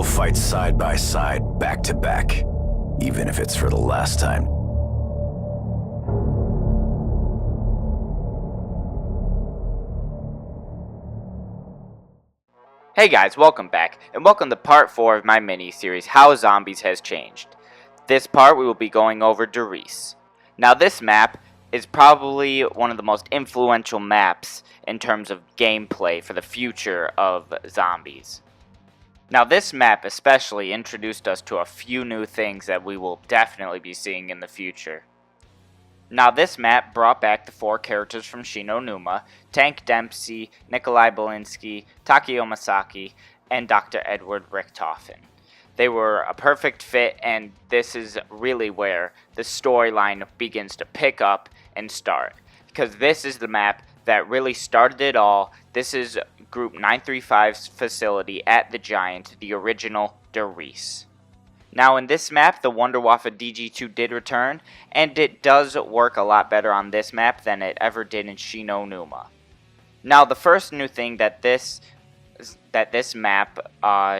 fight side by side, back to back, even if it's for the last time. Hey guys, welcome back, and welcome to part 4 of my mini-series, How Zombies Has Changed. This part we will be going over Riese. Now this map is probably one of the most influential maps in terms of gameplay for the future of zombies. Now this map especially introduced us to a few new things that we will definitely be seeing in the future. Now this map brought back the 4 characters from Shino Numa, Tank Dempsey, Nikolai Belinsky, Takeo Masaki, and Dr. Edward Richtofen. They were a perfect fit, and this is really where the storyline begins to pick up and start. Because this is the map that really started it all. This is Group 935's facility at the Giant, the original Riese. Now in this map, the Wunderwaffe DG2 did return, and it does work a lot better on this map than it ever did in Shino Numa. Now the first new thing that this map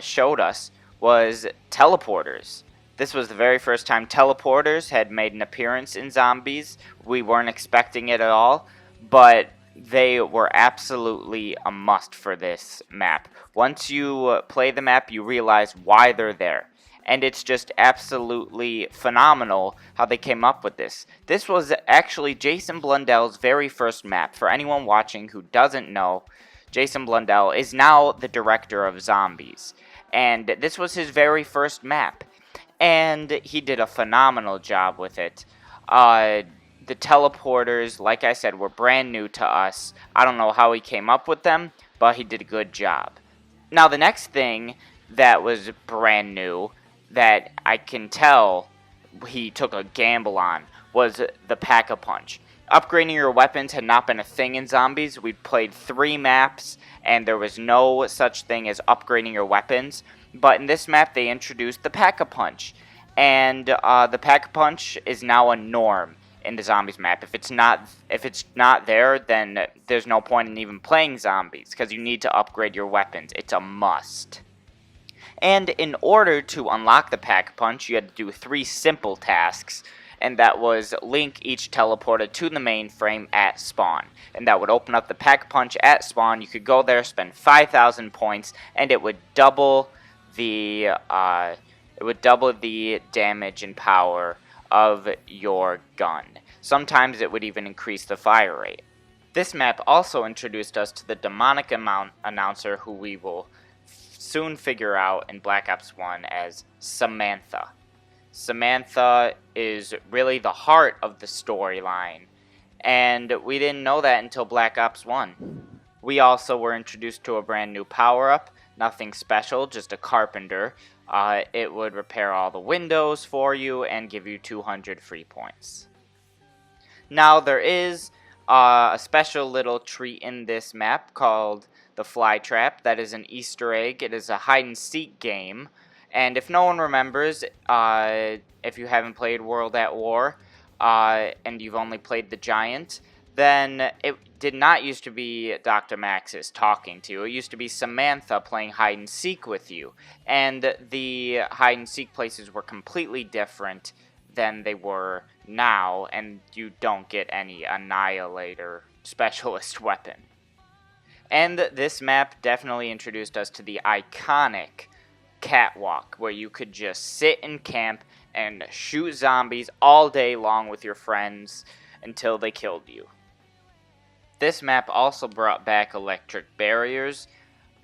showed us was teleporters. This was the very first time teleporters had made an appearance in zombies. We weren't expecting it at all, but they were absolutely a must for this map. Once you play the map, you realize why they're there. And it's just absolutely phenomenal how they came up with this. This was actually Jason Blundell's very first map. For anyone watching who doesn't know, Jason Blundell is now the director of Zombies. And this was his very first map. And he did a phenomenal job with it. The teleporters, like I said, were brand new to us. I don't know how he came up with them, but he did a good job. Now the next thing that was brand new that I can tell he took a gamble on was the Pack-a-Punch. Upgrading your weapons had not been a thing in Zombies. We played 3 maps, and there was no such thing as upgrading your weapons. But in this map, they introduced the Pack-a-Punch. And the Pack-a-Punch is now a norm in the Zombies map. If it's not there, then there's no point in even playing Zombies, because you need to upgrade your weapons. It's a must. And in order to unlock the Pack-a-Punch, you had to do 3 simple tasks, and that was link each teleporter to the mainframe at spawn. And that would open up the Pack-a-Punch at spawn. You could go there, spend 5,000 points, and it would double the damage and power of your gun. Sometimes it would even increase the fire rate. This map also introduced us to the demonic announcer, who we will soon figure out in Black Ops 1 as Samantha. Samantha is really the heart of the storyline, and we didn't know that until Black Ops 1. We also were introduced to a brand new power-up, nothing special, just a carpenter. It would repair all the windows for you and give you 200 free points. Now there is a special little treat in this map called the Fly Trap. That is an Easter egg. It is a hide-and-seek game. And if no one remembers, if you haven't played World at War, and you've only played the Giant, then it did not used to be Dr. Maxis talking to you. It used to be Samantha playing hide-and-seek with you. And the hide-and-seek places were completely different than they were now, and you don't get any Annihilator specialist weapon. And this map definitely introduced us to the iconic catwalk, where you could just sit and camp and shoot zombies all day long with your friends until they killed you. This map also brought back electric barriers,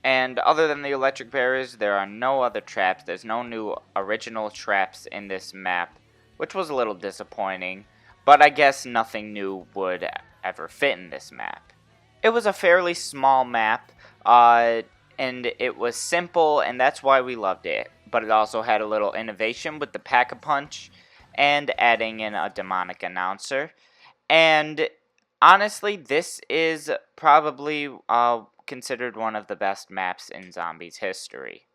and other than the electric barriers, there are no other traps. There's no new original traps in this map, which was a little disappointing, but I guess nothing new would ever fit in this map. It was a fairly small map, and it was simple, and that's why we loved it. But it also had a little innovation with the Pack-a-Punch and adding in a demonic announcer. And honestly, this is probably considered one of the best maps in Zombies history.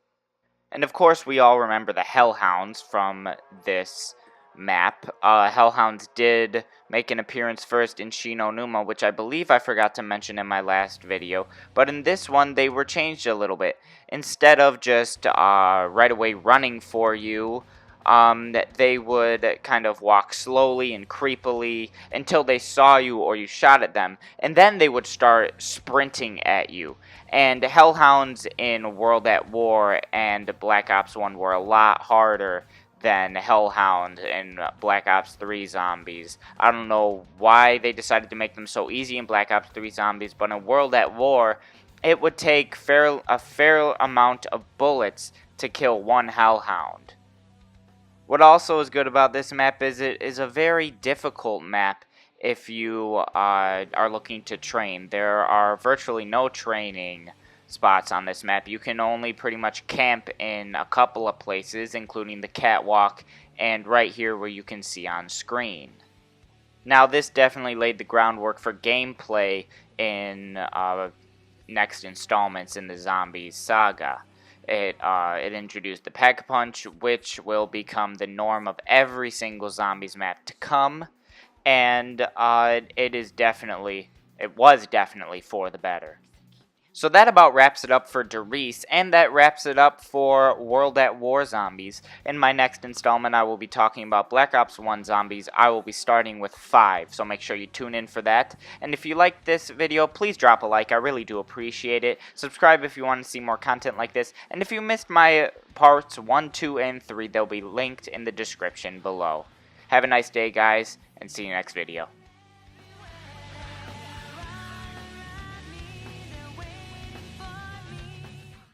And of course, we all remember the Hellhounds from this map. Hellhounds did make an appearance first in Shin Onuma, which I believe I forgot to mention in my last video. But in this one, they were changed a little bit. Instead of just right away running for you, they would kind of walk slowly and creepily until they saw you or you shot at them, and then they would start sprinting at you. And Hellhounds in World at War and Black Ops 1 were a lot harder than Hellhound in Black Ops 3 Zombies. I don't know why they decided to make them so easy in Black Ops 3 Zombies, but in World at War, it would take a fair amount of bullets to kill one Hellhound. What also is good about this map is it is a very difficult map if you are looking to train. There are virtually no training spots on this map. You can only pretty much camp in a couple of places, including the catwalk and right here where you can see on screen. Now this definitely laid the groundwork for gameplay in next installments in the Zombies saga. It introduced the Pack-a-Punch, which will become the norm of every single Zombies map to come, and it was definitely for the better. So that about wraps it up for Riese, and that wraps it up for World at War Zombies. In my next installment, I will be talking about Black Ops 1 Zombies. I will be starting with 5, so make sure you tune in for that. And if you liked this video, please drop a like. I really do appreciate it. Subscribe if you want to see more content like this. And if you missed my parts 1, 2, and 3, they'll be linked in the description below. Have a nice day, guys, and see you next video.